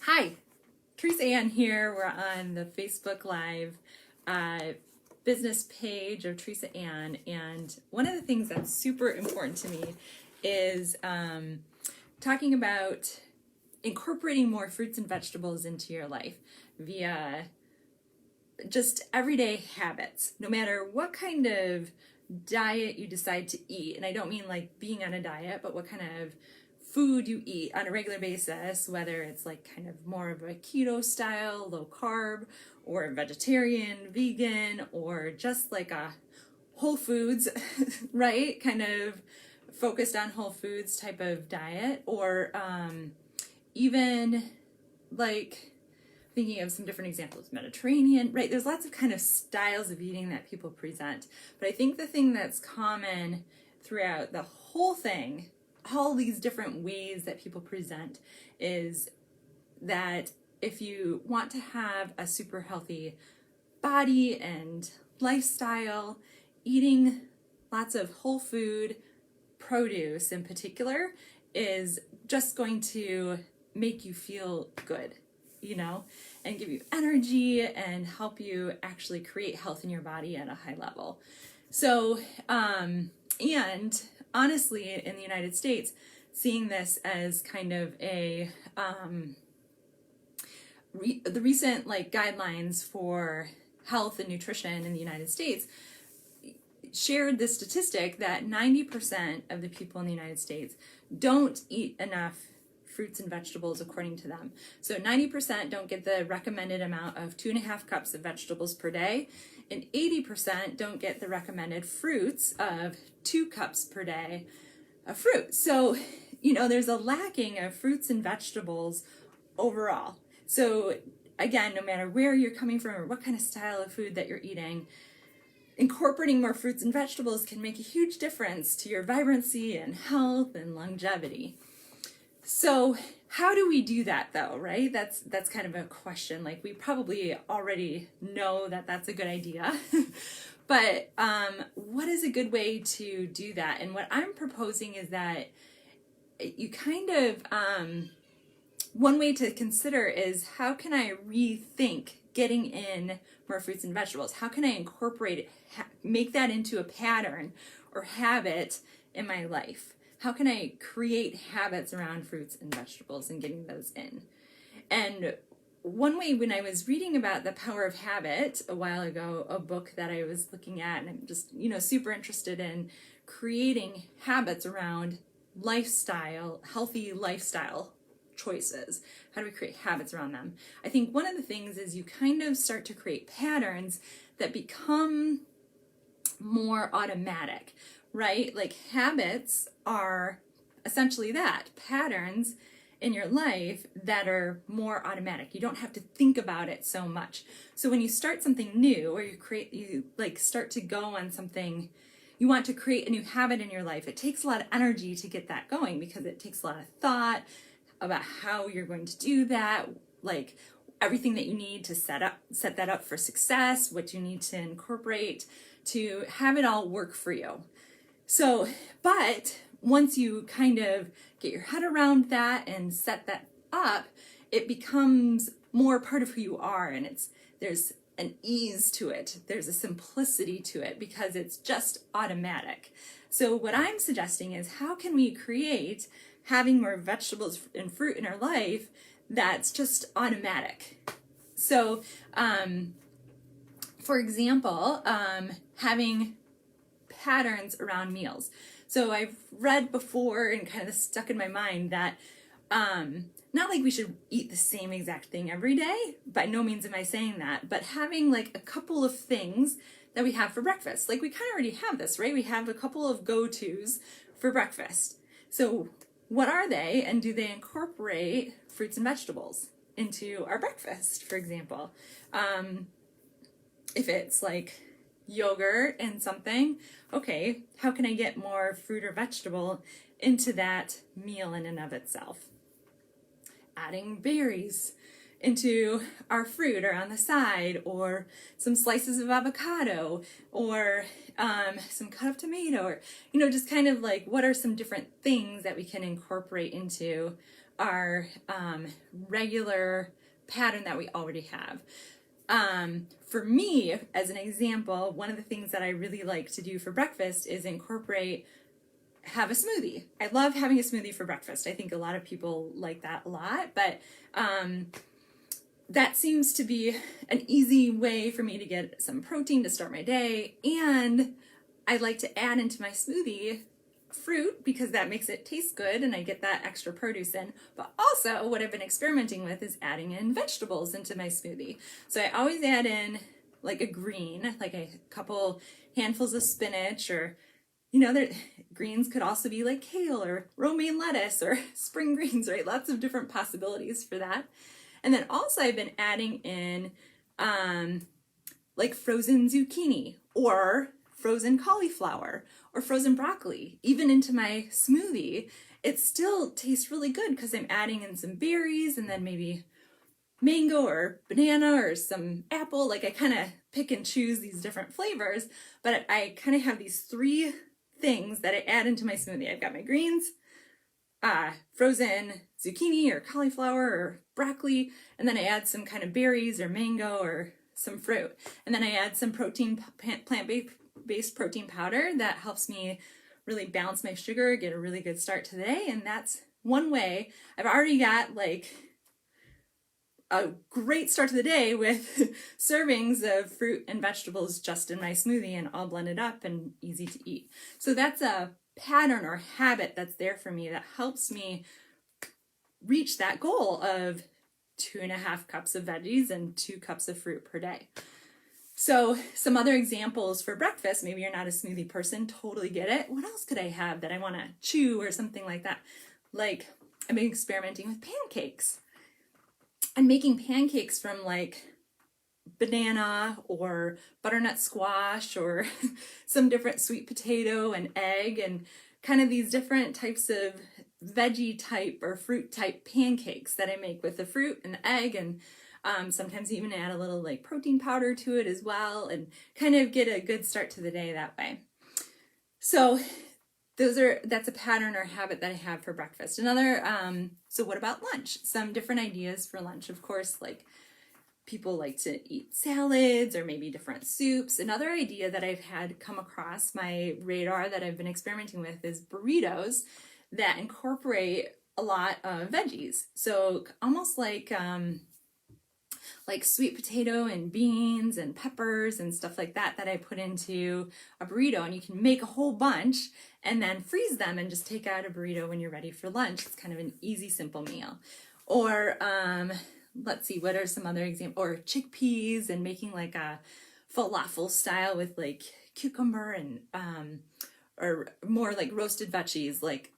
Hi, Teresa Ann here. We're on the Facebook Live business page of Teresa Ann, and one of the things that's super important to me is talking about incorporating more fruits and vegetables into your life via just everyday habits, no matter what kind of diet you decide to eat. And I don't mean like being on a diet, but what kind of food you eat on a regular basis, whether it's like kind of more of a keto style, low carb, or vegetarian, vegan, or just like a whole foods, right? Kind of focused on whole foods type of diet, or even like thinking of some different examples, Mediterranean, right? There's lots of kind of styles of eating that people present. But I think the thing that's common throughout the whole thing, all these different ways that people present, is that if you want to have a super healthy body and lifestyle, eating lots of whole food, produce in particular, is just going to make you feel good, and give you energy and help you actually create health in your body at a high level. So, and honestly, in the United States, seeing this as kind of a, the recent guidelines for health and nutrition in the United States shared the statistic that 90% of the people in the United States don't eat enough fruits and vegetables according to them. So 90% don't get the recommended amount of 2.5 cups of vegetables per day, and 80% don't get the recommended fruits of 2 cups per day of fruit. So, there's a lacking of fruits and vegetables overall. So again, no matter where you're coming from or what kind of style of food that you're eating, incorporating more fruits and vegetables can make a huge difference to your vibrancy and health and longevity. So how do we do that though, right? That's kind of a question. Like, we probably already know that that's a good idea, but what is a good way to do that? And what I'm proposing is that you kind of, one way to consider is, how can I rethink getting in more fruits and vegetables? How can I incorporate it, make that into a pattern or habit in my life? How can I create habits around fruits and vegetables and getting those in? And one way, when I was reading about the power of habit a while ago, a book that I was looking at, and I'm just, super interested in creating habits around lifestyle, healthy lifestyle choices. How do we create habits around them? I think one of the things is you kind of start to create patterns that become more automatic, right? Like, habits are essentially that, patterns in your life that are more automatic. You don't have to think about it so much. So when you start something new, or you start to go on something, you want to create a new habit in your life, it takes a lot of energy to get that going, because it takes a lot of thought about how you're going to do that, like everything that you need to set that up for success, what you need to incorporate to have it all work for you. So, but once you kind of get your head around that and set that up, it becomes more part of who you are, and there's an ease to it. There's a simplicity to it because it's just automatic. So what I'm suggesting is, how can we create having more vegetables and fruit in our life that's just automatic? So, for example, having patterns around meals. So I've read before and kind of stuck in my mind that not like we should eat the same exact thing every day. By no means am I saying that, but having like a couple of things that we have for breakfast. Like, we kind of already have this, right? We have a couple of go-tos for breakfast. So what are they, and do they incorporate fruits and vegetables into our breakfast, for example? If it's like yogurt and something, okay, how can I get more fruit or vegetable into that meal in and of itself? Adding berries into our fruit or on the side, or some slices of avocado, or some cut up tomato, or just kind of like, what are some different things that we can incorporate into our regular pattern that we already have. For me, as an example, one of the things that I really like to do for breakfast is have a smoothie. I love having a smoothie for breakfast. I think a lot of people like that a lot, but that seems to be an easy way for me to get some protein to start my day. And I like to add into my smoothie fruit because that makes it taste good and I get that extra produce in. But also what I've been experimenting with is adding in vegetables into my smoothie. So I always add in like a green, like a couple handfuls of spinach, or greens could also be like kale or romaine lettuce or spring greens, right? Lots of different possibilities for that. And then also I've been adding in like frozen zucchini or frozen cauliflower or frozen broccoli, even into my smoothie. It still tastes really good because I'm adding in some berries and then maybe mango or banana or some apple. Like I kind of pick and choose these different flavors, but I kind of have these three things that I add into my smoothie. I've got my greens, frozen zucchini or cauliflower or broccoli, and then I add some kind of berries or mango or some fruit. And then I add some plant-based protein powder that helps me really balance my sugar, get a really good start to the day. And that's one way. I've already got like a great start to the day with servings of fruit and vegetables just in my smoothie and all blended up and easy to eat. So that's a pattern or habit that's there for me that helps me reach that goal of 2.5 cups of veggies and 2 cups of fruit per day. So some other examples for breakfast, maybe you're not a smoothie person, totally get it. What else could I have that I want to chew or something like that? Like I've been experimenting with pancakes. I'm making pancakes from like banana or butternut squash or some different sweet potato and egg and kind of these different types of veggie type or fruit type pancakes that I make with the fruit and the egg, and sometimes even add a little like protein powder to it as well and kind of get a good start to the day that way. So that's a pattern or habit that I have for breakfast. Another, so what about lunch? Some different ideas for lunch. Of course, like people like to eat salads or maybe different soups. Another idea that I've had come across my radar that I've been experimenting with is burritos that incorporate a lot of veggies. So almost like sweet potato and beans and peppers and stuff like that I put into a burrito, and you can make a whole bunch and then freeze them and just take out a burrito when you're ready for lunch. It's kind of an easy, simple meal. Or let's see, what are some other examples? Or chickpeas and making like a falafel style with like cucumber and or more like roasted veggies like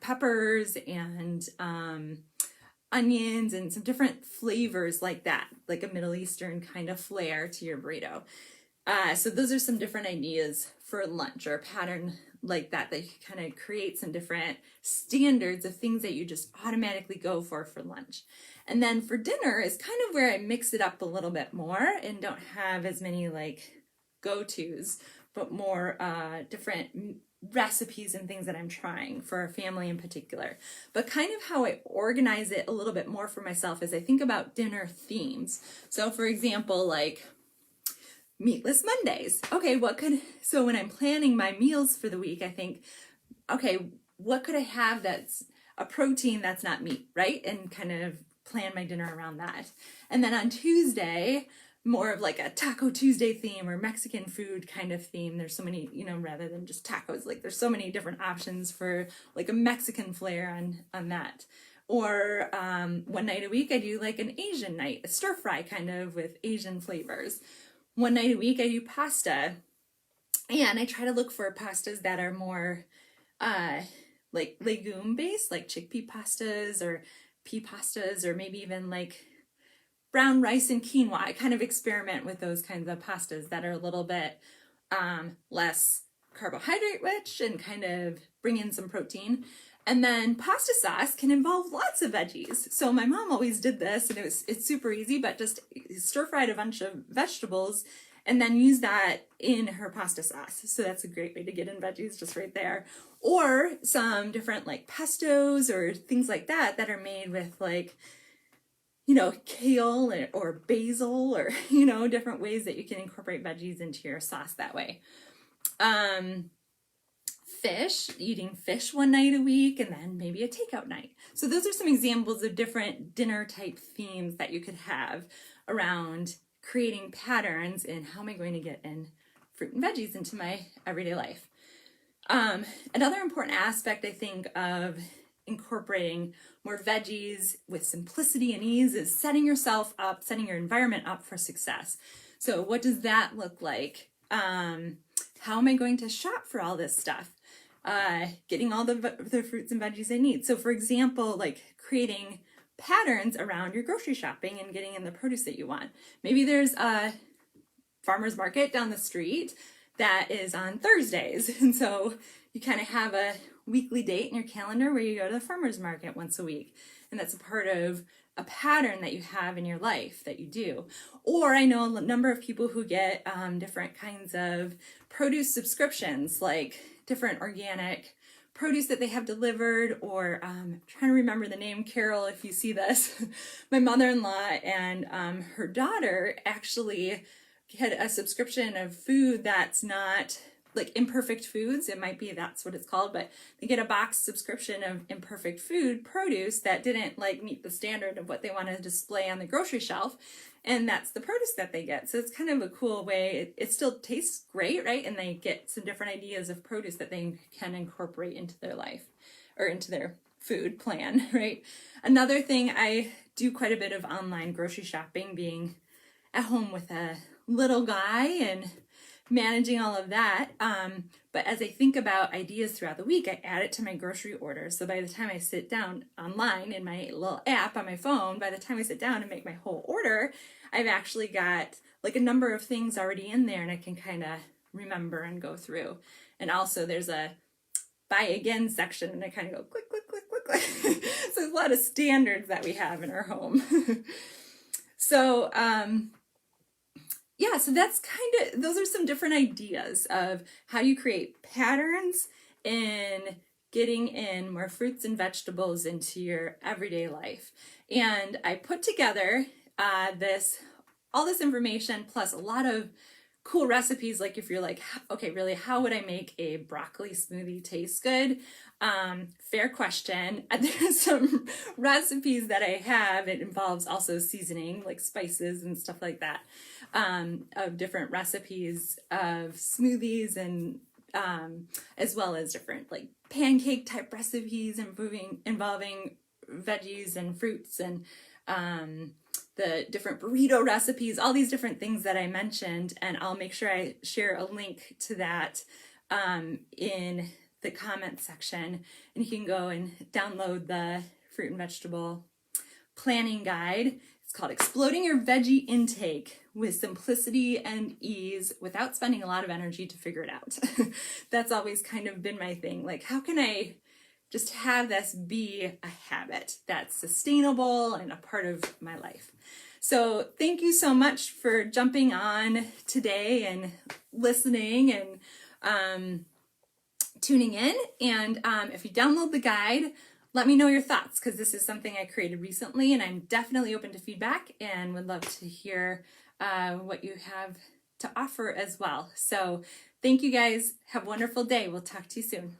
peppers and onions and some different flavors like that, like a Middle Eastern kind of flair to your burrito. So those are some different ideas for lunch or a pattern like that you kind of create some different standards of things that you just automatically go for lunch. And then for dinner is kind of where I mix it up a little bit more and don't have as many like go-tos, but more different recipes and things that I'm trying for our family in particular. But kind of how I organize it a little bit more for myself is I think about dinner themes. So for example, like meatless Mondays. Okay, so when I'm planning my meals for the week, I think, okay, what could I have that's a protein that's not meat, right? And kind of plan my dinner around that. And then on Tuesday, more of like a Taco Tuesday theme or Mexican food kind of theme. There's so many, rather than just tacos, like there's so many different options for like a Mexican flair on that. Or one night a week, I do like an Asian night, a stir fry kind of with Asian flavors. One night a week, I do pasta. And I try to look for pastas that are more like legume based, like chickpea pastas or pea pastas, or maybe even like brown rice and quinoa. I kind of experiment with those kinds of pastas that are a little bit less carbohydrate rich and kind of bring in some protein. And then pasta sauce can involve lots of veggies. So my mom always did this, and it's super easy, but just stir fried a bunch of vegetables and then use that in her pasta sauce. So that's a great way to get in veggies just right there. Or some different like pestos or things like that that are made with like, you know, kale or basil or, you know, different ways that you can incorporate veggies into your sauce that way. Fish, eating fish one night a week and then maybe a takeout night. So those are some examples of different dinner type themes that you could have around creating patterns in how am I going to get in fruit and veggies into my everyday life. Another important aspect, I think, of incorporating more veggies with simplicity and ease is setting yourself up, setting your environment up for success. So what does that look like? How am I going to shop for all this stuff? Getting all the fruits and veggies I need. So for example, like creating patterns around your grocery shopping and getting in the produce that you want. Maybe there's a farmer's market down the street that is on Thursdays. And so you kind of have a weekly date in your calendar where you go to the farmer's market once a week. And that's a part of a pattern that you have in your life that you do. Or I know a number of people who get different kinds of produce subscriptions, like different organic produce that they have delivered, or I'm trying to remember the name, Carol, if you see this. My mother-in-law and her daughter actually had a subscription of food that's not like imperfect foods. It might be that's what it's called, but they get a box subscription of imperfect food produce that didn't like meet the standard of what they want to display on the grocery shelf. And that's the produce that they get. So it's kind of a cool way. It still tastes great, right? And they get some different ideas of produce that they can incorporate into their life or into their food plan, right? Another thing, I do quite a bit of online grocery shopping, being at home with a little guy and managing all of that. But as I think about ideas throughout the week, I add it to my grocery order. So by the time I sit down online in my little app on my phone, by the time I sit down and make my whole order, I've actually got like a number of things already in there and I can kind of remember and go through. And also there's a buy again section and I kind of go click, click, click, click, click. So there's a lot of standards that we have in our home. So, yeah, so that's kind of, those are some different ideas of how you create patterns in getting in more fruits and vegetables into your everyday life. And I put together all this information plus a lot of cool recipes. Like if you're like, okay, really, how would I make a broccoli smoothie taste good? Fair question. There's some recipes that I have. It involves also seasoning, like spices and stuff like that, of different recipes of smoothies and as well as different like pancake type recipes involving veggies and fruits and the different burrito recipes, all these different things that I mentioned. And I'll make sure I share a link to that in the comment section. And you can go and download the fruit and vegetable planning guide. It's called Exploding Your Veggie Intake with Simplicity and Ease Without Spending a Lot of Energy to Figure It Out. That's always kind of been my thing. Like, how can I just have this be a habit that's sustainable and a part of my life? So thank you so much for jumping on today and listening and tuning in. And if you download the guide, let me know your thoughts, because this is something I created recently and I'm definitely open to feedback and would love to hear what you have to offer as well. So thank you guys. Have a wonderful day. We'll talk to you soon.